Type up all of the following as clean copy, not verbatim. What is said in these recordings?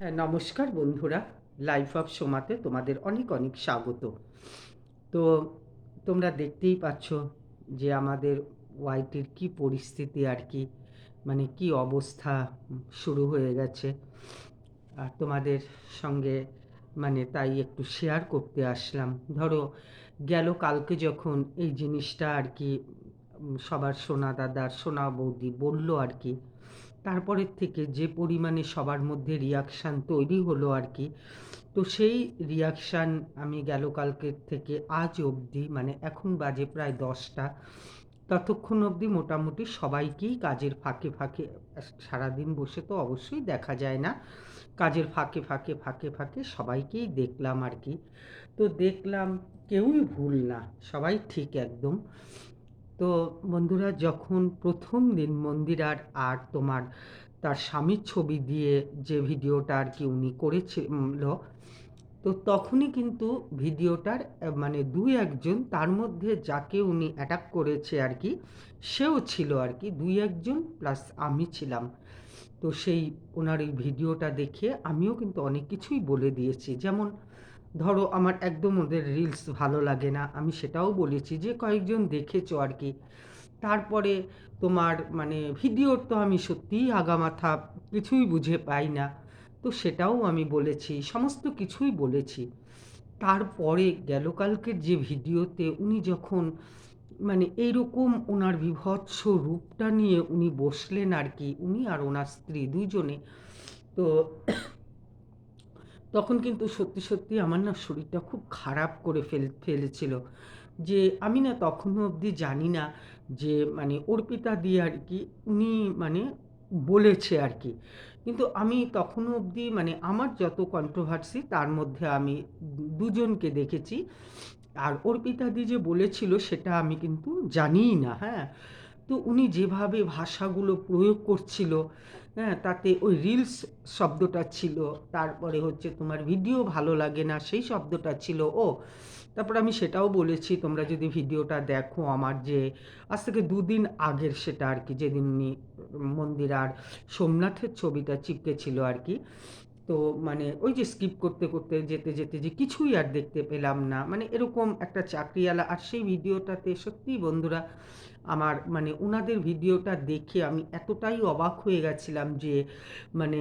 হ্যাঁ, নমস্কার বন্ধুরা। লাইফ অফ সোমাতে তোমাদের অনেক অনেক স্বাগত। তো তোমরা দেখতেই পাচ্ছ যে আমাদের ওয়াইটির কি পরিস্থিতি আর কি, মানে কি অবস্থা শুরু হয়ে গেছে। আর তোমাদের সঙ্গে মানে তাই একটু শেয়ার করতে আসলাম। ধরো গেল কালকে যখন এই জিনিসটা আর কি সবার সোনা দাদার সোনা বৌদি বলল আর কি, তারপরের থেকে যে পরিমাণে সবার মধ্যে রিয়াকশান তৈরি হলো আর কি, তো সেই রিয়াকশান আমি গেল কালকের থেকে আজ অবধি মানে এখন বাজে প্রায় 10টা, ততক্ষণ অবধি মোটামুটি সবাইকেই কাজের ফাঁকে ফাঁকে, সারাদিন বসে তো অবশ্যই দেখা যায় না, কাজের ফাঁকে ফাঁকে ফাঁকে ফাঁকে সবাইকেই দেখলাম আর কি। তো দেখলাম কেউই ভুল না, সবাই ঠিক একদম। তো বন্ধুরা, যখন প্রথম দিন মন্দিরার আর তোমার তার স্বামীর ছবি দিয়ে যে ভিডিওটা আর কি উনি করেছিল, তো তখনই কিন্তু ভিডিওটার মানে দুই একজন তার মধ্যে যাকে উনি অ্যাটাক করেছে আর কি, সেও ছিল আর কি, দুই একজন প্লাস আমি ছিলাম। তো সেই ওনার এই ভিডিওটা দেখে আমিও কিন্তু অনেক কিছুই বলে দিয়েছি, যেমন ধরো আমার একদম ওদের রিলস ভালো লাগে না, আমি সেটাও বলেছি যে কয়েকজন দেখেছো আর কি। তারপরে তোমার মানে ভিডিওর তো আমি সত্যিই আগামাথা কিছুই বুঝে পাই না, তো সেটাও আমি বলেছি, সমস্ত কিছুই বলেছি। তারপরে গেল কালকের যে ভিডিওতে উনি যখন মানে এইরকম ওনার বীভৎস রূপটা নিয়ে উনি বসলেন আর কি, উনি আর ওনার স্ত্রী দুজনে, তো তখন কিন্তু সত্যি সত্যি আমার না শরীরটা খুব খারাপ করে ফেলেছিল। যে আমি না তখনও অবধি জানি না যে মানে অর্পিতা দি আর কি উনি মানে বলেছে আর কি, কিন্তু আমি তখনও অবধি মানে আমার যত কন্ট্রোভার্সি তার মধ্যে আমি দুজনকে দেখেছি, আর অর্পিতা দি যে বলেছিল সেটা আমি কিন্তু জানিই না। হ্যাঁ, তো উনি যেভাবে ভাষাগুলো প্রয়োগ করছিল, হ্যাঁ, তাতে ওই রিলস শব্দটা ছিল, তারপরে হচ্ছে তোমার ভিডিও ভালো লাগে না সেই শব্দটা ছিল। ও তারপর আমি সেটাও বলেছি, তোমরা যদি ভিডিওটা দেখো আমার যে আজ থেকে দুদিন আগের সেটা আর কি, যেদিন উনি মন্দির আর সোমনাথের ছবিটা চিপকেছিল আর কি, তো মানে ওই যে স্কিপ করতে করতে যেতে যেতে যে কিছুই আর দেখতে পেলাম না, মানে এরকম একটা চাকরিওয়ালা। আর সেই ভিডিওটাতে সত্যিই বন্ধুরা আমার মানে ওনাদের ভিডিওটা দেখে আমি এতটাই অবাক হয়ে গেছিলাম যে মানে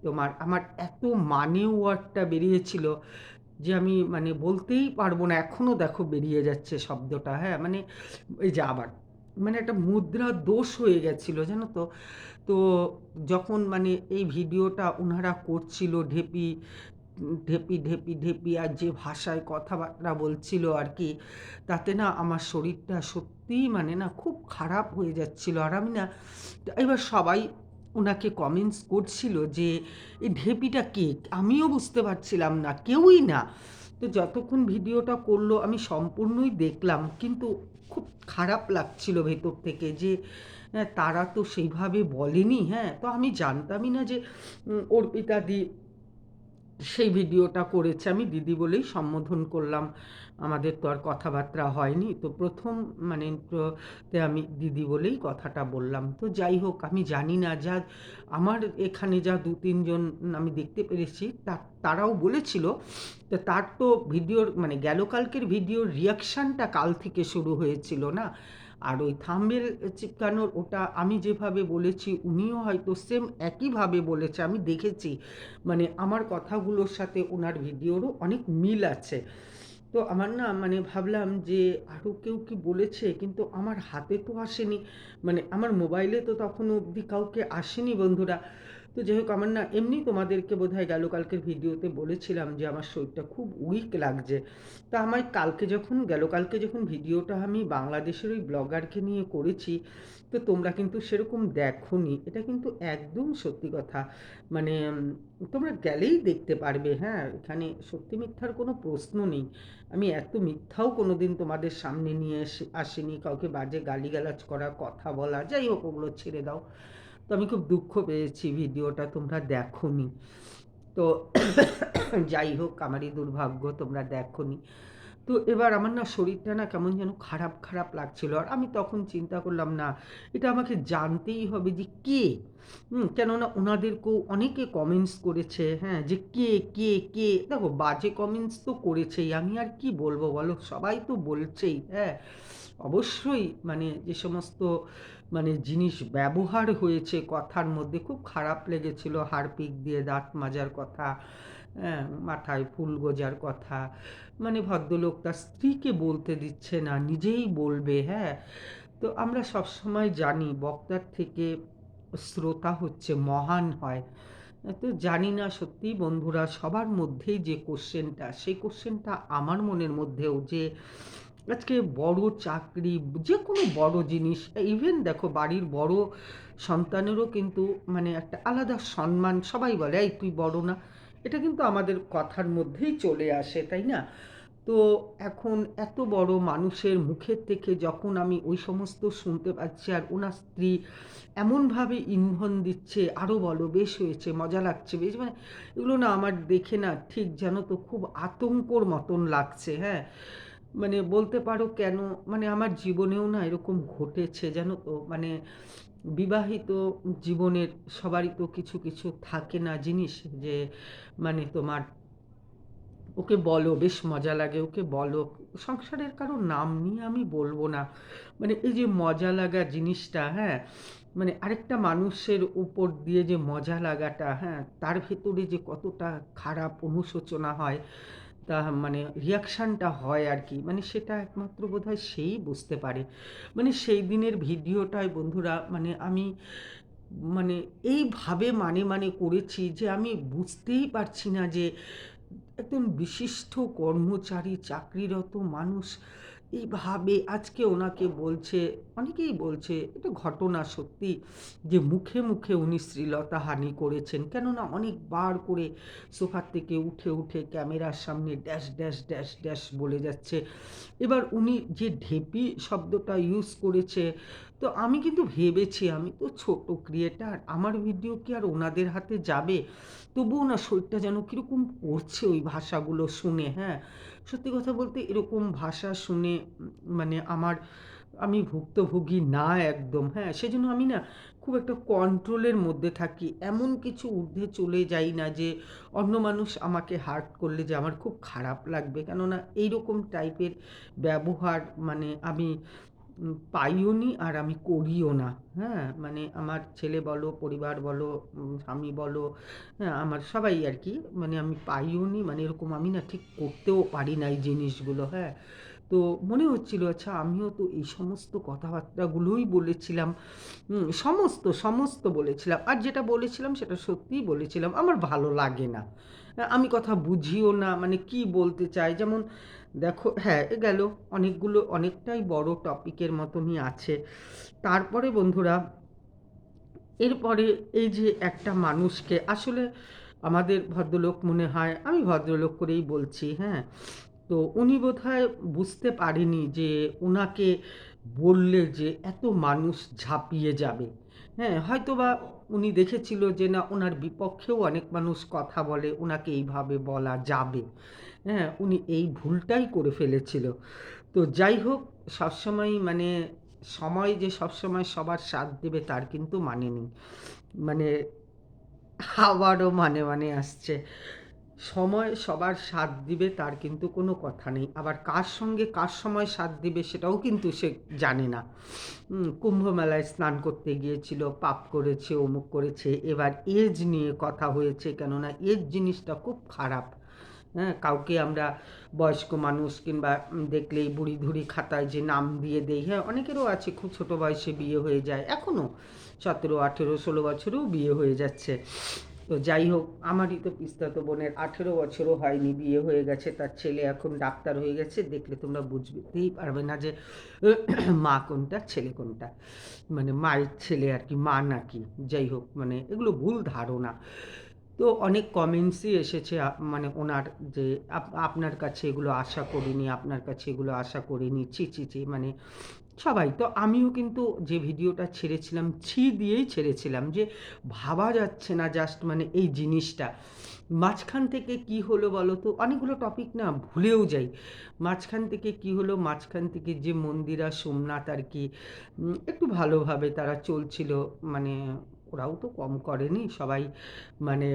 তোমার আমার এত মানে ওয়ার্ডটা বেরিয়েছিল যে আমি মানে বলতেই পারবো না, এখনও দেখো বেরিয়ে যাচ্ছে শব্দটা। হ্যাঁ, মানে এই যে আবার মানে একটা মুদ্রা দোষ হয়ে গেছিলো জানো তো। তো যখন মানে এই ভিডিওটা ওনারা করছিল ঢেপি ঢেপি ঢেপি ঢেপি আর যে ভাষায় কথাবার্তা বলছিল আর কি, তাতে না আমার শরীরটা সত্যিই মানে না খুব খারাপ হয়ে যাচ্ছিল। আর আমি না এবার সবাই ওনাকে কমেন্টস করছিল যে এই ঢেপিটা কে, আমিও বুঝতে পারছিলাম না, কেউই না। তো যতক্ষণ ভিডিওটা করলো আমি সম্পূর্ণই দেখলাম, কিন্তু খুব খারাপ লাগছিল ভেতর থেকে যে হ্যাঁ, তারা তো সেইভাবে বলেনি। হ্যাঁ, তো আমি জানতামই না যে অর্পিতা দি সেই ভিডিওটা করেছে, আমি দিদি বলেই সম্বোধন করলাম, আমাদের তো আর কথাবার্তা হয়নি, তো প্রথম মানে ইন্ট্রোতে আমি দিদি বলেই কথাটা বললাম। তো যাই হোক, আমি জানি না, যা আমার এখানে যা দু তিনজন আমি দেখতে পেরেছি তারাও বলেছিল, তো তার তো ভিডিওর মানে গেল কালকের ভিডিওর রিয়াকশানটা কাল থেকে শুরু হয়েছিল না। আর ওই থাম্বনেল চিপকানোর ওটা আমি যেভাবে বলেছি উনিও হয়তো সেম একইভাবে বলেছে, আমি দেখেছি, মানে আমার কথাগুলোর সাথে ওনার ভিডিওরও অনেক মিল আছে। তো আমার না মানে ভাবলাম যে আরও কেউ কি বলেছে, কিন্তু আমার হাতে তো আসেনি, মানে আমার মোবাইলে তো তখনও অবধি কাউকে আসেনি বন্ধুরা। তো যাই হোক, আমার না এমনি তোমাদেরকে বোধহয় গেল কালকের ভিডিওতে বলেছিলাম যে আমার শরীরটা খুব উইক লাগছে। তা আমার কালকে যখন ভিডিওটা আমি বাংলাদেশের ওই ব্লগারকে নিয়ে করেছি, তো তোমরা কিন্তু সেরকম দেখোনি, এটা কিন্তু একদম সত্যি কথা। মানে তোমরা গেলেই দেখতে পারবে। হ্যাঁ, এখানে সত্যি মিথ্যার কোনো প্রশ্ন নেই। আমি এত মিথ্যাও কোনো দিন তোমাদের সামনে নিয়ে আসিনি, কাউকে বাজে গালিগালাজ করা, কথা বলা, যাই হোক ওগুলো ছেড়ে দাও। তো আমি খুব দুঃখ পেয়েছি ভিডিওটা তোমরা দেখোনি। তো যাই হোক, আমারই দুর্ভাগ্য তোমরা দেখোনি। তো এবার আমার না শরীরটা না কেমন যেন খারাপ, খারাপ লাগছিল। আর আমি তখন চিন্তা করলাম না, এটা আমাকে জানতেই হবে যে কে? কেননা উনাদেরকেও অনেকে কমেন্টস করেছে, হ্যাঁ? যে কে? দেখো বাজে কমেন্টস তো করেছেই। আমি আর কি বলবো বলো? সবাই তো বলছেই, হ্যাঁ? অবশ্যই মানে যে সমস্ত মানে জিনিস ব্যবহার হয়েছে কথার মধ্যে খুব খারাপ লেগেছিল। হারপিক দিয়ে দাঁত মাজার কথা, হ্যাঁ? মাথায় ফুল গোজার কথা। মানে ভদ্রলোক তার স্ত্রীকে বলতে দিচ্ছে না, নিজেই বলবে, হ্যাঁ? তো আমরা সবসময় জানি বক্তার থেকে শ্রোতা হচ্ছে মহান হয়। তো জানি না সত্যিই বন্ধুরা সবার মধ্যেই যে কোশ্চেনটা, সেই কোশ্চেনটা আমার মনের মধ্যেও যে আজকে বড় চাকরি, যেকোনো বড় জিনিস, ইভেন দেখো বাড়ির বড় সন্তানেরও কিন্তু মানে একটা আলাদা সম্মান, সবাই বলে, "এই তুই বড় না?" এটা কিন্তু আমাদের কথার মধ্যেই চলে আসে, তাই না? তো এখন এত বড় মানুষের মুখের থেকে যখন আমি ওই সমস্ত শুনতে পাচ্ছি, আর ওনার স্ত্রী এমনভাবে ইন্ধন দিচ্ছে, "আরো বলো, বেশ হয়েছে, মজা লাগছে, বেশ", মানে এগুলো না আমার দেখে না ঠিক জানো তো খুব আতঙ্কর মতন লাগছে, হ্যাঁ? মানে বলতে পারো কেন, মানে আমার জীবনেও না এরকম ঘটেছে জানো তো, মানে বিবাহিত জীবনের সবারই তো কিছু, কিছু থাকে না জিনিস, যে মানে তোমার ওকে বলো, বেশ মজা লাগে, ওকে বলো। সংসারের কারো নাম নিয়ে আমি বলব না। মানে এই যে মজা লাগা জিনিসটা, হ্যাঁ? মানে আরেকটা মানুষের উপর দিয়ে যে মজা লাগাটা, হ্যাঁ? তার ভেতরে যে কতটা খারাপ অনুশোচনা হয়, তা মানে রিঅ্যাকশনটা হয় আরকি। মানে সেটা একমাত্র বোধহয় সেই বুঝতে পারে। মানে সেই দিনের ভিডিওটায় বন্ধুরা মানে আমি মানে এইভাবে মানে করেছি যে আমি বুঝতেই পারছি না যে একজন বিশিষ্ট কর্মচারী, চাকরিরত মানুষ এইভাবে আজকে ওনাকে বলছে, অনেকেই বলছে এটা ঘটনা সত্যি, যে মুখে মুখে উনি শ্লীলতাহানি করেছেন, কেননা অনেকবার করে সোফার থেকে উঠে উঠে ক্যামেরার সামনে ড্যাশ ড্যাশ ড্যাশ ড্যাশ বলে যাচ্ছে। এবার উনি যে ঢেপি শব্দটা ইউজ করেছে, তো আমি কিন্তু ভেবেছি আমি তো ছোট ক্রিয়েটার, আমার ভিডিও কি আর ওনাদের হাতে যাবে? তবুও না শরীরটা যেন কীরকম করছে ওই ভাষাগুলো শুনে, হ্যাঁ? সত্যি কথা বলতে এরকম ভাষা শুনে মানে আমি ভুক্তভোগী না একদম, হ্যাঁ? সেজন্য আমি না খুব একটা কন্ট্রোলের মধ্যে থাকি। এমন কিছু ঊর্ধ্বে চলে যাই না যে অন্য মানুষ আমাকে হার্ট করলে যে আমার খুব খারাপ লাগবে। কেননা এইরকম টাইপের ব্যবহার মানে আমি পাইও নি, আর আমি করিও না, হ্যাঁ? মানে আমার ছেলে বলো, পরিবার বলো, স্বামী বলো, হ্যাঁ? আমার সবাই আরকি, মানে আমি পাইও নি, মানে এরকম আমি না ঠিক করতেও পারি না এই জিনিসগুলো, হ্যাঁ? তো মনে হচ্ছিল আচ্ছা আমিও তো এই সমস্ত কথাবার্তাগুলোই বলেছিলাম। সমস্ত বলেছিলাম। আর যেটা বলেছিলাম সেটা সত্যিই বলেছিলাম। আমার ভালো লাগে না। আমি কথা বুঝিও না, মানে কি বলতে চায়, যেমন দেখো, হ্যাঁ, এ গেল অনেকগুলো, অনেকটাই বড় টপিকের মতনই আছে। তারপরে বন্ধুরা, এরপরে এই যে একটা মানুষকে আসলে আমাদের ভদ্রলোক মনে হয়, আমি ভদ্রলোক করেই বলছি, হ্যাঁ? তো উনি বোধহয় বুঝতে পারেনি যে উনাকে বললে যে এত মানুষ ঝাঁপিয়ে যাবে, হ্যাঁ? হয়তোবা উনি দেখেছিল যে না উনার বিপক্ষেও অনেক মানুষ কথা বলে, উনাকে এইভাবে বলা যাবে, হ্যাঁ? উনি এই ভুলটাই করে ফেলেছিল। তো যাই হোক, সবসময়ই মানে সময় যে সবসময় সবার সাথ দেবে তার কিন্তু মানে নেই। মানে আবারও মানে আসছে। সময় সবার সাথ দিবে তার কিন্তু কোনো কথা নেই। আবার কার সঙ্গে কার সময় সাথ দিবে সেটাও কিন্তু সে জানে না। কুম্ভ মেলায় স্নান করতে গিয়েছিল, পাপ করেছে, অমুক করেছে। এবার এজ নিয়ে কথা হয়েছে, কেননা এজ জিনিসটা খুব খারাপ। হ্যাঁ? কাউকে আমরা বয়স্ক মানুষ কিংবা দেখলেই বুড়ি-ধুড়ি খাতায় যে নাম দিয়ে দেই, হ্যাঁ? অনেকেরও আছে খুব ছোট বয়সে বিয়ে হয়ে যায়। এখনও 17, 18, 16 বছরেও বিয়ে হয়ে যাচ্ছে। তো যাই হোক, আমারই তো পিস্তাতো বোনের 18 বছরও হয়নি, বিয়ে হয়ে গেছে। তার ছেলে এখন ডাক্তার হয়ে গেছে। দেখলে তোমরা বুঝতেই পারবে না যে মা কোনটা, ছেলে কোনটা। মানে মায়ের ছেলে আরকি, মা নাকি। যাই হোক, মানে এগুলো ভুল ধারণা। তো অনেক কমেন্টসই এসেছে মানে ওনার, যে আপনার কাছে এগুলো আশা করিনি, আপনার কাছে এগুলো আশা করিনি। ছি, ছি, ছি, মানে সবাই তো আমিও কিন্তু যে ভিডিওটা ছেড়েছিলাম ছি দিয়েই ছেড়েছিলাম, যে ভাবা যাচ্ছে না জাস্ট মানে এই জিনিসটা মাঝখান থেকে কি হলো বলো তো, অনেকগুলো টপিক না ভুলেও যাই। মাঝখান থেকে কি হলো, মাঝখান থেকে যে মন্দিরা সোমনাথ আর কি একটু ভালোভাবে তারা চলছিল, মানে ওরাও তো কম করেনি সবাই, মানে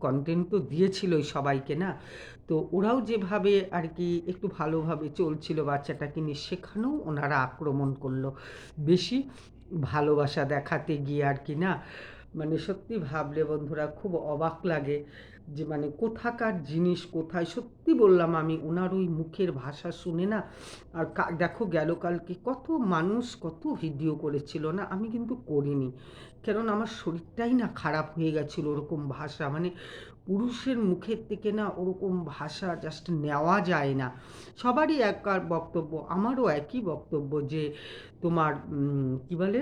কন্টেন্ট তো দিয়েছিলই সবাইকে না, তো ওরাও যেভাবে আর কি একটু ভালোভাবে চলছিল বাচ্চাটাকে নিয়ে, সেখানেও ওনারা আক্রমণ করলো বেশি ভালোবাসা দেখাতে গিয়ে আর কি না। মানে সত্যি ভাবলে বন্ধুরা খুব অবাক লাগে যে মানে কোথাকার জিনিস কোথায়, সত্যি বললাম আমি ওনার ওই মুখের ভাষা শুনে না। আর দেখো গেল কালকে কত মানুষ কত ভিডিও করেছিল না, আমি কিন্তু করিনি, কারণ আমার শরীরটাই না খারাপ হয়ে গেছিলো ওরকম ভাষা, মানে পুরুষের মুখের থেকে না ওরকম ভাষা জাস্ট নেওয়া যায় না। সবারই এক বক্তব্য, আমারও একই বক্তব্য যে তোমার কি বলে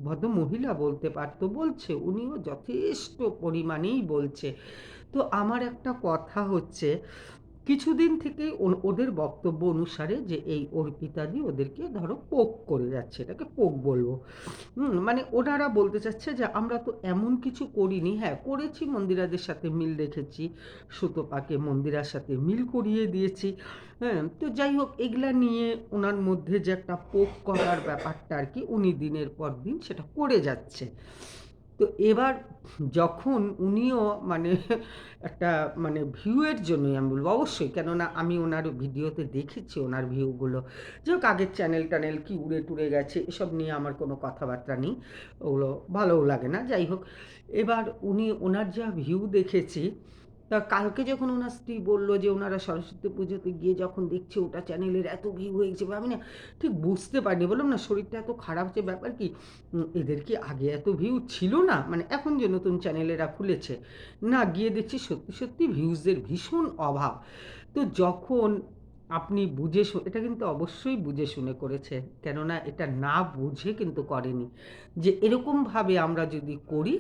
ভদ্র মহিলা বলতে পারতো, বলছে উনিও যথেষ্ট পরিমাণেই বলছে। তো আমার একটা কথা হচ্ছে, কিছুদিন থেকেই ওদের বক্তব্য অনুসারে যে এই অর্পিতাদি ওদেরকে ধরো পোক করে যাচ্ছে, এটাকে পোক বলবো। মানে ওনারা বলতে চাচ্ছে যে আমরা তো এমন কিছু করিনি, হ্যাঁ করেছি, মন্দিরাদের সাথে মিল রেখেছি, সুতপাকে মন্দিরার সাথে মিল করিয়ে দিয়েছি, হ্যাঁ তো যাই হোক এগুলা নিয়ে ওনার মধ্যে যে একটা পোক করার ব্যাপারটা আর কি উনি দিনের পর দিন সেটা করে যাচ্ছে। তো এবার যখন উনিও মানে একটা মানে ভিউয়ের জন্যই আমি বলবো অবশ্যই, কেননা আমি ওনার ভিডিওতে দেখেছি ওনার ভিউগুলো, যে হোক আগের চ্যানেল ট্যানেল কি উড়ে টুড়ে গেছে এসব নিয়ে আমার কোনো কথাবার্তা নেই, ওগুলো ভালোও লাগে না, যাই হোক। এবার উনি ওনার যা ভিউ দেখেছি, তা কালকে যখন ওনার স্ত্রী বললো যে ওনারা সরস্বতী পুজোতে গিয়ে যখন দেখছে ওটা চ্যানেলের এত ভিউ হয়েছে, আমি না ঠিক বুঝতে পারিনি, বললাম না শরীরটা এত খারাপ, যে ব্যাপার কি এদের কি আগে এত ভিউ ছিল না, মানে এখন যে নতুন চ্যানেলেরা খুলেছে, না গিয়ে দেখছি সত্যি সত্যি ভিউজের ভীষণ অভাব। তো যখন আপনি বুঝে এটা কিন্তু অবশ্যই বুঝে শুনে করেছে, কেননা এটা না বুঝে কিন্তু করেনি, যে এরকমভাবে আমরা যদি করি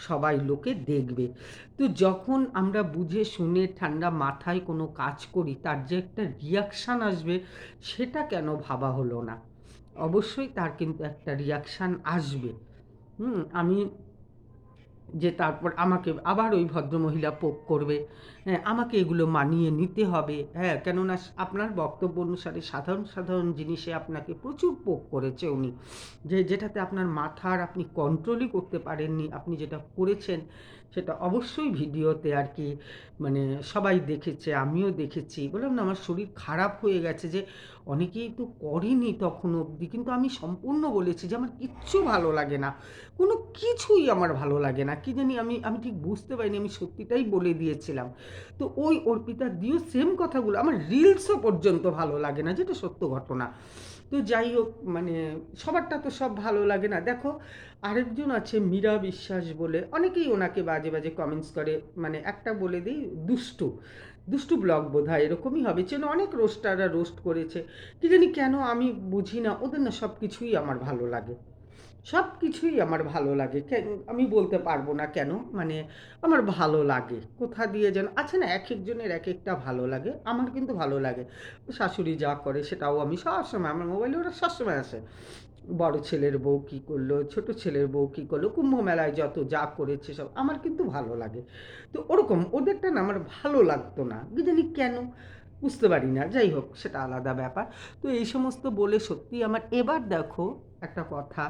সবাই লোকে দেখবে। তো যখন আমরা বুঝে শুনে ঠান্ডা মাথায় কোনো কাজ করি তার যে একটা রিয়াকশান আসবে, সেটা কেন ভাবা হলো না? অবশ্যই তার কিন্তু একটা রিয়াকশান আসবে। আমি যে তারপর আমাকে আবার ওই ভদ্রমহিলা পোক করবে, হ্যাঁ আমাকে এগুলো মানিয়ে নিতে হবে, হ্যাঁ কেননা আপনার বক্তব্য অনুসারে সাধারণ সাধারণ জিনিসে আপনাকে প্রচুর পোক করেছে উনি, যেটাতে আপনার মাথার আপনি কন্ট্রোলই করতে পারেননি, আপনি যেটা করেছেন সেটা অবশ্যই ভিডিওতে আর কি মানে সবাই দেখেছে, আমিও দেখেছি, বললাম না আমার শরীর খারাপ হয়ে গেছে, যে অনেকেই তো করেনি তখন অবধি, কিন্তু আমি সম্পূর্ণ বলেছি যে আমার কিচ্ছু ভালো লাগে না, কোনো কিছুই আমার ভালো লাগে না, কি জানি আমি আমি ঠিক বুঝতে পারিনি, আমি সত্যিটাই বলে দিয়েছিলাম। তো ওই অর্পিতা দিও সেম কথাগুলো, আমার রিলসও পর্যন্ত ভালো লাগে না, যেটা সত্য ঘটনা। তো যাই হোক মানে সবারটা তো সব ভালো লাগে না। দেখো আরেকজন আছে মীরা বিশ্বাস বলে, অনেকেই ওনাকে বাজে বাজে কমেন্টস করে, মানে একটা বলে দিই দুষ্টু, দুষ্টু ব্লগ বোধ হয় এরকমই হবে, চেন অনেক রোস্টাররা রোস্ট করেছে, কি জানি কেন আমি বুঝি না, ওদের না সব কিছুই আমার ভালো লাগে, সব কিছুই আমার ভালো লাগে, আমি বলতে পারবো না কেন, মানে আমার ভালো লাগে কোথা দিয়ে যেন আছে না, এক একজনের এক একটা ভালো লাগে, আমার কিন্তু ভালো লাগে। শাশুড়ি যা করে সেটাও আমি সবসময় আমার মোবাইলে ওরা সবসময় আসে, বড় ছেলের বউ কী করলো, ছোট ছেলের বউ কী করলো, কুম্ভ মেলায় যত যা করেছে সব আমার কিন্তু ভালো লাগে। তো ওরকম ওদেরটা না আমার ভালো লাগতো না, কি জানি কেন বুঝতে পারি না, যাই হোক সেটা আলাদা ব্যাপার। তো এই সমস্ত বলে সত্যি আমার এবার দেখো একটা কথা,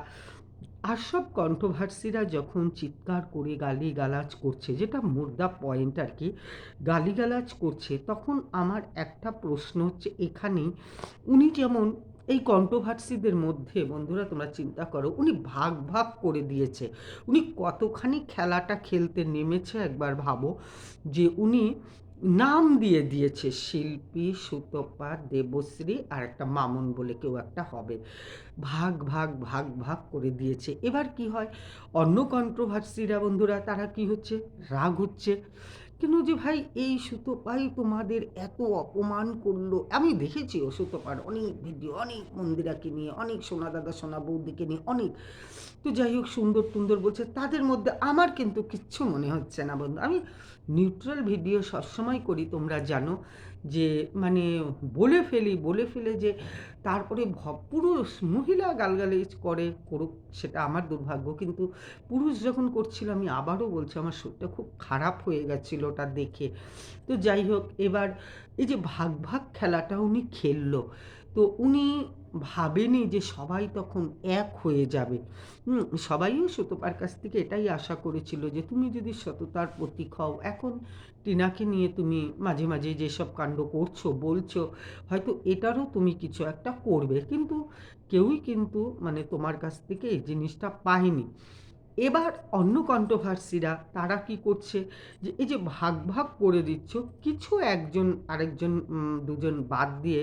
আর সব কন্ট্রোভার্সিরা যখন চিৎকার করে গালিগালাজ করছে, যেটা মুদ্রা পয়েন্ট আর কি, গালিগালাজ করছে, তখন আমার একটা প্রশ্ন হচ্ছে এখানেই, উনি যেমন এই কন্ট্রোভার্সিদের মধ্যে বন্ধুরা তোমরা চিন্তা করো উনি ভাগ ভাগ করে দিয়েছে, উনি কতখানি খেলাটা খেলতে নেমেছে একবার ভাবো, যে উনি নাম দিয়ে দিয়েছে শিল্পী, সুতপা, দেবশ্রী আর একটা মামুন বলে কেউ একটা হবে, ভাগ ভাগ ভাগ ভাগ করে দিয়েছে। এবার কি হয়, অন্য কন্ট্রোভার্সিরা বন্ধুরা তারা কি হচ্ছে, রাগ হচ্ছে, কেন যে ভাই এই সুতপাই তোমাদের এত অপমান করলো, আমি দেখেছি ও সুতপার অনেক ভিডিও, অনেক মন্দিরাকে নিয়ে, অনেক সোনা দাদা সোনা বৌদিকে নিয়ে অনেক, তো যাই হোক সুন্দর টুন্দর বলছে, তাদের মধ্যে আমার কিন্তু কিচ্ছু মনে হচ্ছে না বন্ধু, আমি নিউট্রাল ভিডিও সবসময় করি তোমরা জানো, যে মানে বলে ফেলে যে তারপরে পুরুষ, মহিলা গালগালিজ করে, করুক, সেটা আমার দুর্ভাগ্য। কিন্তু পুরুষ যখন করছিল, আমি আবারও বলছি, আমার শরীরটা খুব খারাপ হয়ে গেছিলো ওটা দেখে। তো যাই হোক, এবার এই যে ভাগ ভাগ খেলাটা উনি খেললো, তো উনি ভাবেনি যে সবাই তখন এক হয়ে যাবে। সবাইও সুতপার কাছ থেকে এটাই আশা করেছিল যে তুমি যদি সততার প্রতীক হও, এখন টিনাকে নিয়ে তুমি মাঝে মাঝে যেসব কাণ্ড করছো, বলছো, হয়তো এটারও তুমি কিছু একটা করবে, কিন্তু কেউই কিন্তু মানে তোমার কাছ থেকে এই জিনিসটা পায়নি। এবার অন্য কন্ট্রোভার্সিরা তারা কি করছে, যে এই যে ভাগ ভাগ করে দিচ্ছ, কিছু একজন আরেকজন দুজন বাদ দিয়ে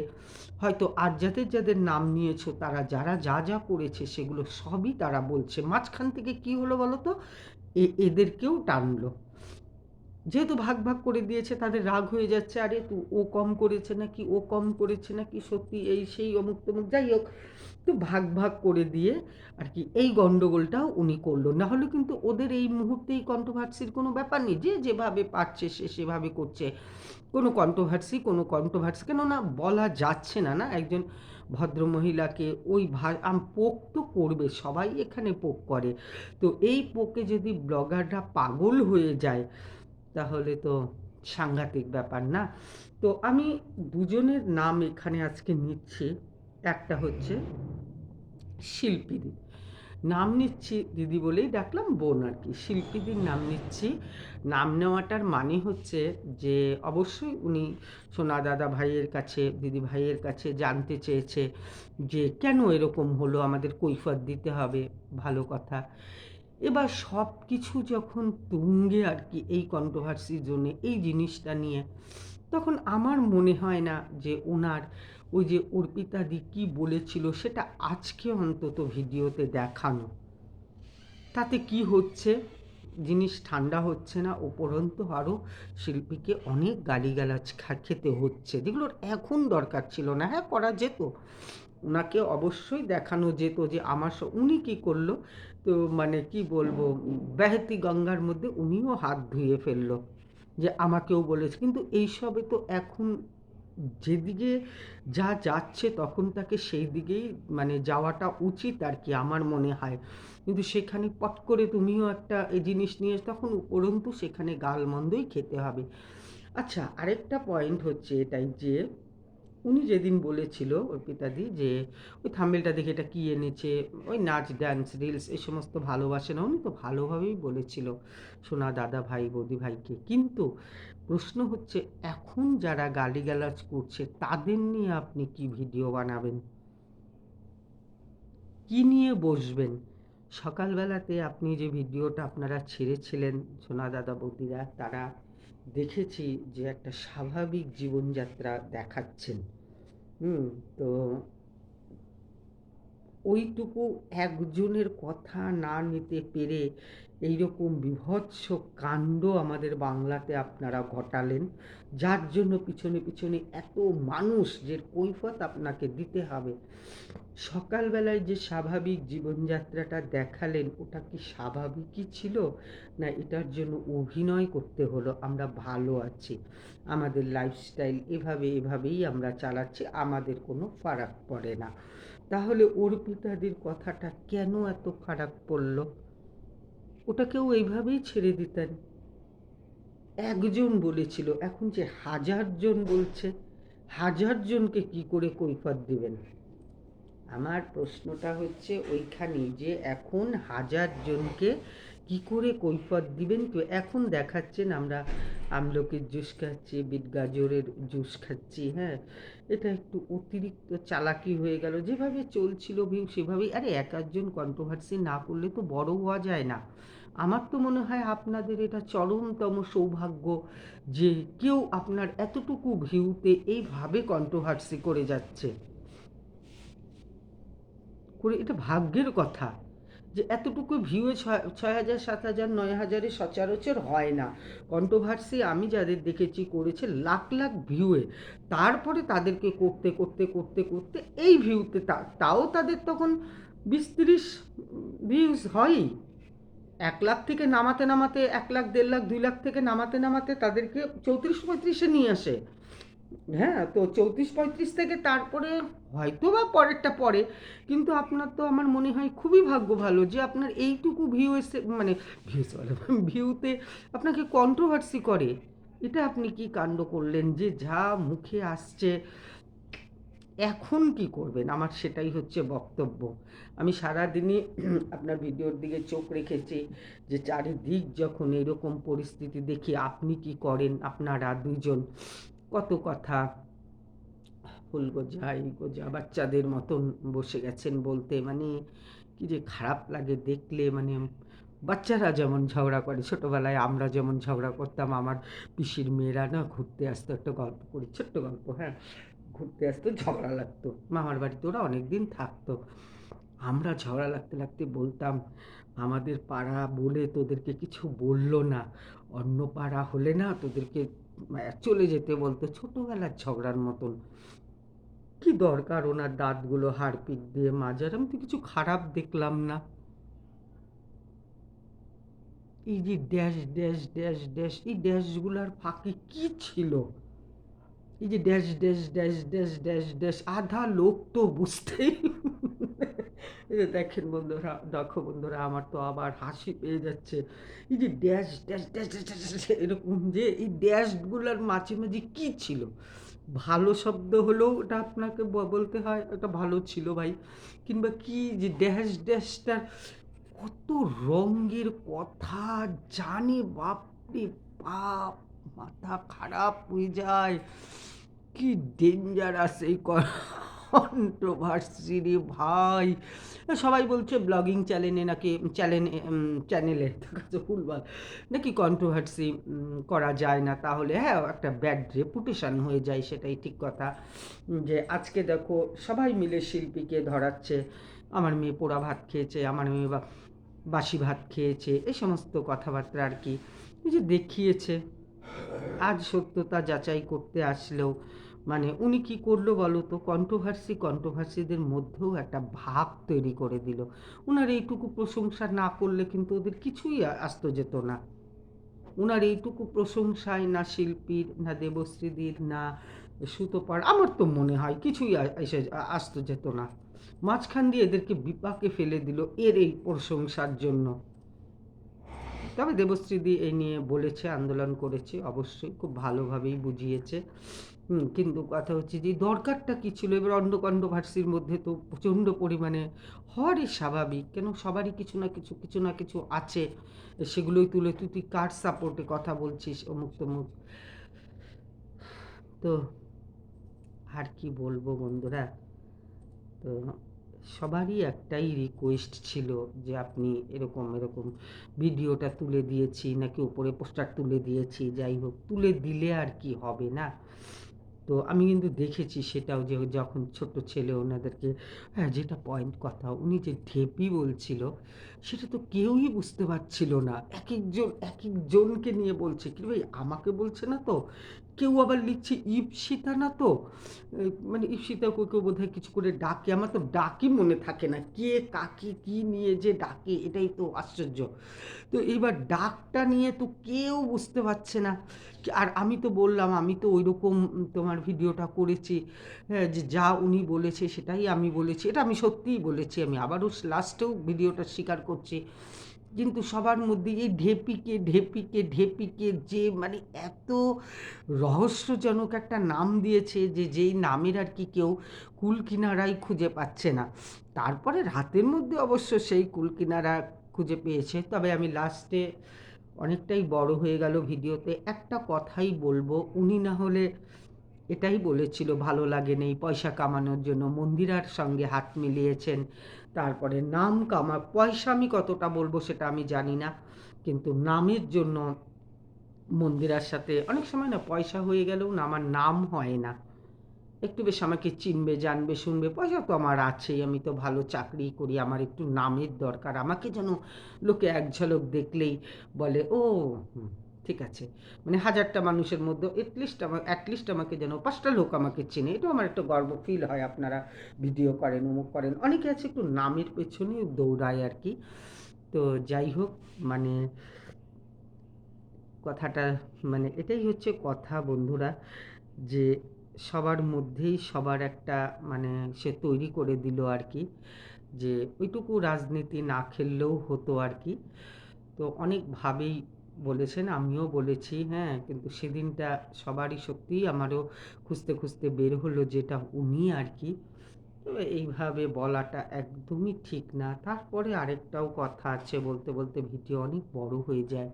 হয়তো আর যাদের যাদের নাম নিয়েছো, তারা যারা যা যা করেছে সেগুলো সবই তারা বলছে। মাঝখান থেকে কি হলো বলো তো, এদেরকেও টানলো। যেহেতু ভাগ ভাগ করে দিয়েছে, তাদের রাগ হয়ে যাচ্ছে, আরে ও কম করেছে নাকি, ও কম করেছে নাকি, সত্যি এই সেই অমুক তমুক, যাই হোক, তো ভাগ ভাগ করে দিয়ে আর কি এই গণ্ডগোলটাও উনি করলো। না হলে কিন্তু ওদের এই মুহূর্তে এই কন্ট্রোভার্সির কোনো ব্যাপার নেই, যে যেভাবে পারছে সে সেভাবে করছে। কোনো কন্ট্রোভার্সি কেননা বলা যাচ্ছে না, না, একজন ভদ্রমহিলাকে ওই পোক তো করবে, সবাই এখানে পোক করে। তো এই পোকে যদি ব্লগাররা পাগল হয়ে যায়, তাহলে তো সাংঘাতিক ব্যাপার, না? তো আমি দুজনের নাম এখানে আজকে নিচ্ছি। একটা হচ্ছে শিল্পীদি, নাম নিচ্ছি দিদি বলেই ডাকলাম, বোন আর কি, শিল্পীদির নাম নিচ্ছি। নাম নেওয়াটার মানে হচ্ছে যে অবশ্যই উনি সোনা দাদা ভাইয়ের কাছে, দিদি ভাইয়ের কাছে জানতে চেয়েছে যে কেন এরকম হলো, আমাদের কৈফিয়ত দিতে হবে, ভালো কথা। এবার সব কিছু যখন তুঙ্গে আর কি, এই কন্ট্রোভার্সির জন্য এই জিনিসটা নিয়ে, তখন আমার মনে হয় না যে ওনার ওই যে অর্পিতাদি কী বলেছিল সেটা আজকে অন্তত ভিডিওতে দেখানো, তাতে কি হচ্ছে, জিনিস ঠান্ডা হচ্ছে না, উপরন্তু আরও শিল্পীকে অনেক গালিগালাজ খেতে হচ্ছে, যেগুলোর এখন দরকার ছিল না। হ্যাঁ, করা যেত, ওনাকে অবশ্যই দেখানো যেত যে আমার উনি কী করলো, তো মানে কি বলবো, বেহেতি গঙ্গার মধ্যে উনিও হাত ধুয়ে ফেললো, যে আমাকেও বলেছে। কিন্তু এইসবে তো এখন যেদিকে যা যাচ্ছে, তখন তাকে সেই দিকেই মানে যাওয়াটা উচিত আর কি, আমার মনে হয়। কিন্তু সেখানে পট করে তুমিও একটা এই জিনিস নিয়ে, তখন উপরন্তু সেখানে গালমন্দই খেতে হবে। আচ্ছা, আরেকটা পয়েন্ট হচ্ছে এটাই যে উনি যেদিন বলেছিল অর্পিতাদি যে ওই থাম্বনেলটা দেখে এটা কি এনেছে, ওই নাচ, ডান্স, রিলস এই সমস্ত ভালোবাসে না, উনি তো ভালোভাবেই বলেছিল সোনা দাদা ভাই বৌদি ভাইকে। কিন্তু প্রশ্ন হচ্ছে, এখন যারা গালিগালাজ করছে তাদের নিয়ে আপনি কি ভিডিও বানাবেন, কি নিয়ে বসবেন? সকালবেলাতে আপনি যে ভিডিওটা আপনারা ছেড়েছিলেন সোনা দাদা বৌদিরা, তারা দেখেছি যে একটা স্বাভাবিক জীবনযাত্রা দেখাচ্ছেন। তো ওইটুকু একজনের কথা না নিতে পেরে এইরকম বীভৎস কাণ্ড আমাদের বাংলাতে আপনারা ঘটালেন, যার জন্য পিছনে পিছনে এত মানুষ, যে কৈফিয়ত আপনাকে দিতে হবে। সকালবেলায় যে স্বাভাবিক জীবনযাত্রাটা দেখালেন, ওটা কি স্বাভাবিকই ছিল, না এটার জন্য অভিনয় করতে হলো? আমরা ভালো আছি, আমাদের লাইফস্টাইল এভাবেই আমরা চালাচ্ছি, আমাদের কোনো ফারাক পড়ে না। তাহলে অর্পিতাদির কথাটা কেন এত খারাপ পড়ল? ওটাকেও এইভাবেই ছেড়ে দিতেন। একজন বলেছিল, এখন যে 1000 জন বলছে, 1000 জনকে কি করে কৈফিয়ত দিবেন? আমার প্রশ্নটা হচ্ছে ওইখানেই, যে এখন 1000 জনকে কি করে কৈফিয়ত দিবেন? তো এখন দেখাচ্ছেন আমরা আমলকির জুস খাচ্ছি, বিট গাজরের জুস খাচ্ছি, হ্যাঁ, এটা একটু অতিরিক্ত চালাকি হয়ে গেল। যেভাবে চলছিল ভিউ সেভাবেই, আরে এক একজন কন্ট্রোভার্সি না করলে তো বড় হওয়া যায় না। আমার তো মনে হয় আপনাদের এটা চরমতম সৌভাগ্য যে কেউ আপনার এতটুকু ভিউতে এইভাবে কন্ট্রোভার্সি করে যাচ্ছে, করে, এটা ভাগ্যের কথা যে এতটুকু ভিউয়ে 6000, 7000, 9000-এ সচরাচর হয় না। কন্ট্রোভার্সি আমি যাদের দেখেছি করেছে লাখ লাখ ভিউয়ে, তারপরে তাদেরকে করতে করতে করতে করতে এই ভিউতে, তাও তাদের তখন 20-30 ভিউজ হয়ই। 1 লাখ থেকে নামাতে নামাতে 1 লাখ, 1.5 লাখ, 2 লাখ থেকে নামাতে নামাতে তাদেরকে 34-35-এ নিয়ে আসে। হ্যাঁ, তো 34-35 থেকে তারপরে হয়তোবা পরেরটা পরে। কিন্তু আপনার তো আমার মনে হয় খুবই ভাগ্য ভালো যে আপনার এইটুকু ভিউ এসে, মানে ভিউজ বলে ভিউতে আপনাকে কন্ট্রোভার্সি করে। এটা আপনি কি কাণ্ড করলেন যে যা মুখে আসছে, এখন কি করবেন? আমার সেটাই হচ্ছে বক্তব্য। আমি সারাদিনই আপনার ভিডিওর দিকে চোখ রেখেছি যে চারিদিক যখন এরকম পরিস্থিতি দেখি আপনি কি করেন, আপনারা দুজন কত কথা, ফুল গোজা এই গোজা বাচ্চাদের মতন বসে গেছেন বলতে, মানে কি যে খারাপ লাগে দেখলে। মানে বাচ্চারা যেমন ঝগড়া করে ছোটোবেলায়, আমরা যেমন ঝগড়া করতাম, আমার পিসির মেয়েরা না ঘুরতে আসতো, একটা গল্প করি, ছোট্ট গল্প, হ্যাঁ, ঘুরতে আসতো, ঝগড়া লাগতো, মামার বাড়িতে ওরা অনেক দিন থাকতো। আমরা ঝগড়া লাগতে লাগতে বলতাম, আমাদের পাড়া বলে তোদেরকে কিছু বললো না, অন্য পাড়া হলে না তোদেরকে চলে যেতে বলতো, ছোটোবেলার ঝগড়ার মতন। কি দরকার ওনার দাঁতগুলো হারপিক দিয়ে মাজার? আমি তো কিছু খারাপ দেখলাম না। এই যে ড্যাশ ড্যাশ ড্যাশ ড্যাশ, এই ড্যাশগুলার ফাঁকে কি ছিল? এই যে dash dash dash dash dash dash, আধা লোক তো বুঝতেই এই যে দেখেন বন্ধুরা, দেখো বন্ধুরা, আমার তো আবার হাসি পেয়ে যাচ্ছে। এই যে dash dash dash dash dash dash, এরকম যে এই ড্যাশগুলার মাঝে মাঝে কি ছিল? ভালো শব্দ হলেও ওটা আপনাকে বলতে হয় এটা ভালো ছিল ভাই, কিংবা কি যে ড্যাশ ড্যাশটার কত রঙের কথা জানে, বাপরে বাপ, মাথা খারাপ হয়ে যায়। কি ডেঞ্জারাস এই কন্ট্রোভার্সি রে ভাই। সবাই বলছে ব্লগিং চ্যানেলে নাকি, চ্যানেলে ভুলভাল, নাকি কন্ট্রোভার্সি করা যায় না, তাহলে হ্যাঁ একটা ব্যাড রেপুটেশন হয়ে যায়, সেটাই ঠিক কথা। যে আজকে দেখো সবাই মিলে শিল্পীকে ধরাচ্ছে, আমার মেয়ে পোড়া ভাত খেয়েছে, আমার মেয়ে বাসি ভাত খেয়েছে, এই সমস্ত কথাবার্তা আর কি, এই যে দেখিয়েছে। আজ সত্যতা যাচাই করতে আসলেও মানে উনি কি করলো বলো তো, কন্ট্রোভার্সিদের মধ্যেও একটা ভাগ তৈরি করে দিল। ওনার এইটুকু প্রশংসা না করলে কিন্তু ওদের কিছুই আসতো যেত না। ওনার এইটুকু প্রশংসায় না শিল্পীর, না দেবশ্রীদির, না সুতোপার, আমার তো মনে হয় কিছুই এসে আসতো যেত না। মাঝখান দিয়ে এদেরকে বিপাকে ফেলে দিল এর এই প্রশংসার জন্য। তবে দেবশ্রীদি এই নিয়ে বলেছে, আন্দোলন করেছে, অবশ্যই খুব ভালোভাবেই বুঝিয়েছে। কিন্তু কথা হচ্ছে যে দরকারটা কী ছিল? এবার অন্য কন্ট্রোভার্সির মধ্যে তো প্রচণ্ড পরিমাণে হওয়ারই স্বাভাবিক, কেন সবারই কিছু না কিছু কিছু না কিছু আছে, সেগুলোই তুলে তুই কার সাপোর্টে কথা বলছিস অমুক তমুক। তো আর কি বলবো বন্ধুরা, তো সবারই একটাই রিকোয়েস্ট ছিল যে আপনি এরকম এরকম ভিডিওটা তুলে দিয়েছি নাকি উপরে পোস্টার তুলে দিয়েছি, যাই হোক তুলে দিলে আর কি হবে না। তো আমি কিন্তু দেখেছি সেটাও, যে যখন ছোট ছেলে ওনাদেরকে, হ্যাঁ যেটা পয়েন্ট কথা, উনি যে ঢেপি বলছিল সেটা তো কেউই বুঝতে পারছিল না, এক একজন এক একজনকে নিয়ে বলছে, কি ভাই আমাকে বলছে না তো, কেউ আবার লিখছে ইপসিতা না তো, মানে ইপসিতাকে কেউ বোধ হয় কিছু করে ডাকে, আমার তো ডাকই মনে থাকে না কে কাকে কি নিয়ে যে ডাকে, এটাই তো আশ্চর্য। তো এইবার ডাকটা নিয়ে তো কেউ বুঝতে পারছে না। আর আমি তো বললাম, আমি তো ওই রকম তোমার ভিডিওটা করেছি, হ্যাঁ, যে যা উনি বলেছে সেটাই আমি বলেছি, এটা আমি সত্যিই বলেছি, আমি আবারও লাস্টেও ভিডিওটা স্বীকার করছি। কিন্তু সবার মধ্যে এই ঢেপিকে ঢেপিকে ঢেপিকে যে মানে এত রহস্যজনক একটা নাম দিয়েছে, যে যেই নামের আর কি কেউ কুল কিনারাই খুঁজে পাচ্ছে না। তারপরে রাতের মধ্যে অবশ্য সেই কুল কিনারা খুঁজে পেয়েছে। তবে আমি লাস্টে, অনেকটাই বড় হয়ে গেল ভিডিওতে, একটা কথাই বলবো, উনি না হলে এটাই বলেছিল ভালো লাগে নেই পয়সা কামানোর জন্য মন্দিরার সঙ্গে হাত মিলিয়েছেন, তারপরে নাম পয়সা আমি কতটা বলবো সেটা আমি জানি না, কিন্তু নামের জন্য মন্দিরার সাথে অনেক সময় না পয়সা হয়ে গেলেও না আমার নাম হয় না, একটু বেশ আমাকে চিনবে জানবে শুনবে, পয়সা তো আমার আছেই, আমি তো ভালো চাকরি করি, আমার একটু নামের দরকার, আমাকে যেন লোকে এক ঝলক দেখলেই বলে ও ঠিক আছে, মানে হাজারটা মানুষের মধ্যে অ্যাটলিস্ট আমাকে যেন 5টা লোক আমাকে চেনে, এটাও আমার একটা গর্ব ফিল হয়। আপনারা ভিডিও করেন অমুক করেন, অনেকে আছে একটু নামের পেছনে দৌড়ায় আর কি। তো যাই হোক, মানে কথাটা, মানে এটাই হচ্ছে কথা বন্ধুরা, যে সবার মধ্যেই সবার একটা মানে সে তৈরি করে দিল আর কি, যে ওইটুকু রাজনীতি না খেললেও হতো আর কি। তো অনেকভাবেই বলেছেন, আমিও বলেছি, হ্যাঁ, কিন্তু সেদিনটা সবারই সত্যিই আমারও খুঁজতে খুঁজতে বের হলো যেটা উনি আর কি। তো এইভাবে বলাটা একদমই ঠিক না। তারপরে আরেকটাও কথা আছে, বলতে বলতে ভিডিও অনেক বড় হয়ে যায়,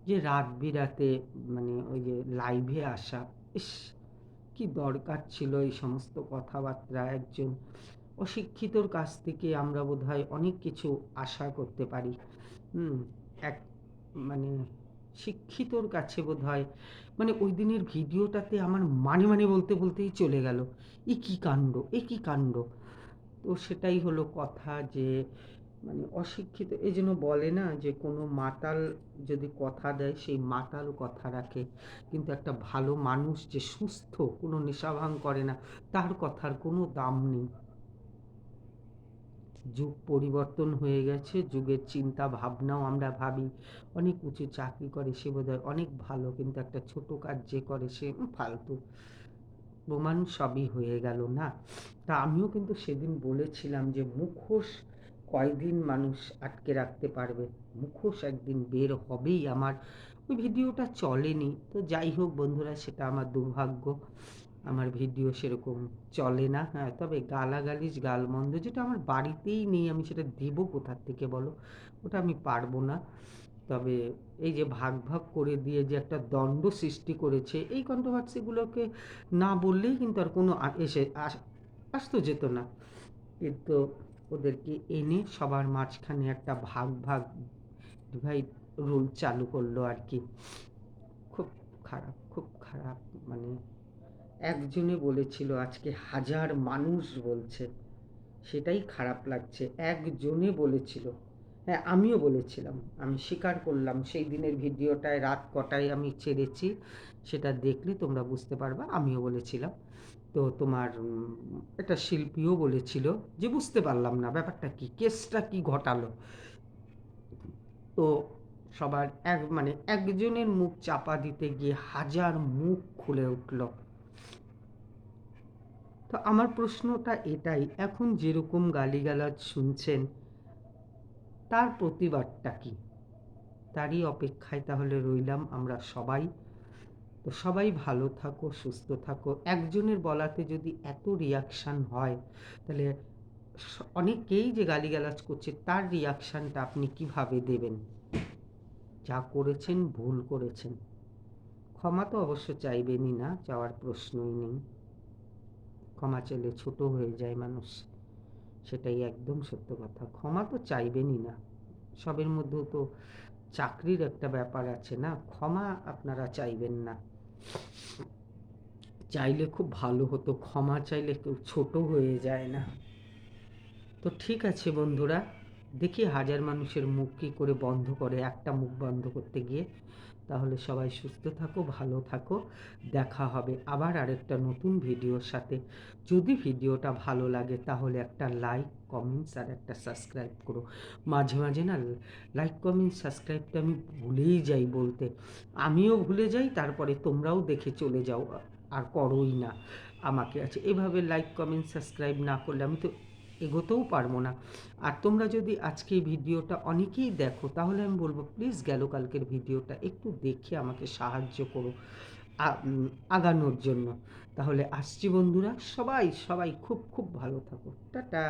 যে রাত বিরাতে মানে ওই যে লাইভে আসা, ইস, কি দরকার ছিল এই সমস্ত কথাবার্তা? একজন অশিক্ষিতর কাছ থেকে আমরা বোধহয় অনেক কিছু আশা করতে পারি। হুম, এক মানে শিক্ষিতর কাছে বোধহয় মানে ওই দিনের ভিডিওটাতে আমার মানে বলতে বলতেই চলে গেল, এ কী কাণ্ড, এ কী কাণ্ড! তো সেটাই হলো কথা, যে মানে অশিক্ষিত এই জন্য বলে না যে কোনো মাতাল যদি কথা দেয় সেই মাতাল কথা রাখে, কিন্তু একটা ভালো মানুষ যে সুস্থ কোনো নেশা ভাঙ করে না তার কথার কোনো দাম নেই। যুগ পরিবর্তন হয়ে গেছে, যুগের চিন্তা ভাবনাও আমরা ভাবি অনেক উঁচু চাকরি করে সে বোধহয় অনেক ভালো, কিন্তু একটা ছোট কাজ যে করে সে ফালতু। প্রমাণ সবই হয়ে গেল না? তা আমিও কিন্তু সেদিন বলেছিলাম যে মুখোশ কয়দিন মানুষ আটকে রাখতে পারবে? মুখোশ একদিন বের হবেই। আমার ওই ভিডিওটা চলেনি, তো যাই হোক বন্ধুরা, সেটা আমার দুর্ভাগ্য। আমার ভিডিও সেরকম চলে না, হ্যাঁ, তবে গালাগালিজ গালমন্দ যেটা আমার বাড়িতেই নেই আমি সেটা দেবো কোথার থেকে বলো? ওটা আমি পারবো না। তবে এই যে ভাগ ভাগ করে দিয়ে যে একটা দ্বন্দ্ব সৃষ্টি করেছে, এই কন্ট্রোভার্সিগুলোকে না বললেই কিন্তু আর কোনো আসতো যেত না, কিন্তু ওদেরকে এনে সবার মাঝখানে একটা ভাগ ভাগ ডিভাইড রুল চালু করলো আর কি। খুব খারাপ, খুব খারাপ। মানে একজনে বলেছিল, আজকে হাজার মানুষ বলছে, সেটাই খারাপ লাগছে। একজনে বলেছিল, হ্যাঁ আমিও বলেছিলাম, আমি স্বীকার করলাম সেই দিনের ভিডিওটায় রাত কটায় আমি ছেড়েছি সেটা দেখলে তোমরা বুঝতে পারবা, আমিও বলেছিলাম। তো তোমার একটা শিল্পীও বলেছিল যে বুঝতে পারলাম না ব্যাপারটা কি, কেসটা কি ঘটালো। তো সবার মানে একজনের মুখ চাপা দিতে গিয়ে হাজার মুখ খুলে উঠল। তো আমার প্রশ্নটা এটাই, এখন যেরকম গালিগালাজ শুনছেন তার প্রতিবাদটা কি? তারই অপেক্ষায় তাহলে রইলাম আমরা সবাই। তো সবাই ভালো থাকো, সুস্থ থাকো। একজনের বলাতে যদি এত রিয়াকশান হয়, তাহলে অনেকেই যে গালিগালাজ করছে তার রিয়াকশানটা আপনি কিভাবে দেবেন? যা করেছেন ভুল করেছেন, ক্ষমা তো অবশ্য চাইবেনই না, চাওয়ার প্রশ্নই নেই। ক্ষমা চাইলে ছোট হয়ে যায় মানুষ, সেটাই একদম সত্য কথা। ক্ষমা তো চাইবেনই না, সবের মধ্যেও তো চাকরির একটা ব্যাপার আছে না, ক্ষমা আপনারা চাইবেন না। চাইলে খুব ভালো হতো, ক্ষমা চাইলে কেউ ছোট হয়ে যায় না। তো ঠিক আছে বন্ধুরা, দেখি হাজার মানুষের মুখ কী করে বন্ধ করে একটা মুখ বন্ধ করতে গিয়ে। তাহলে সবাই সুস্থ থাকো, ভালো থাকো। দেখা হবে আবার আরেকটা নতুন ভিডিওর সাথে। যদি ভিডিওটা ভালো লাগে তাহলে একটা লাইক, কমেন্টস আর একটা সাবস্ক্রাইব করো। মাঝে মাঝে না লাইক কমেন্ট সাবস্ক্রাইবটা আমি ভুলেই যাই বলতে, আমিও ভুলে যাই, তারপরে তোমরাও দেখে চলে যাও আর করোই না আমাকে। আছে এভাবে লাইক কমেন্ট সাবস্ক্রাইব না করলে আমি তো এগোতেও পারবো না। আর তোমরা যদি আজকে এই ভিডিওটা অনেকেই দেখো তাহলে আমি বলবো প্লিজ গেল কালকের ভিডিওটা একটু দেখে আমাকে সাহায্য করো আগানোর জন্য। তাহলে আসছি বন্ধুরা, সবাই সবাই খুব খুব ভালো থাকো, টাটা।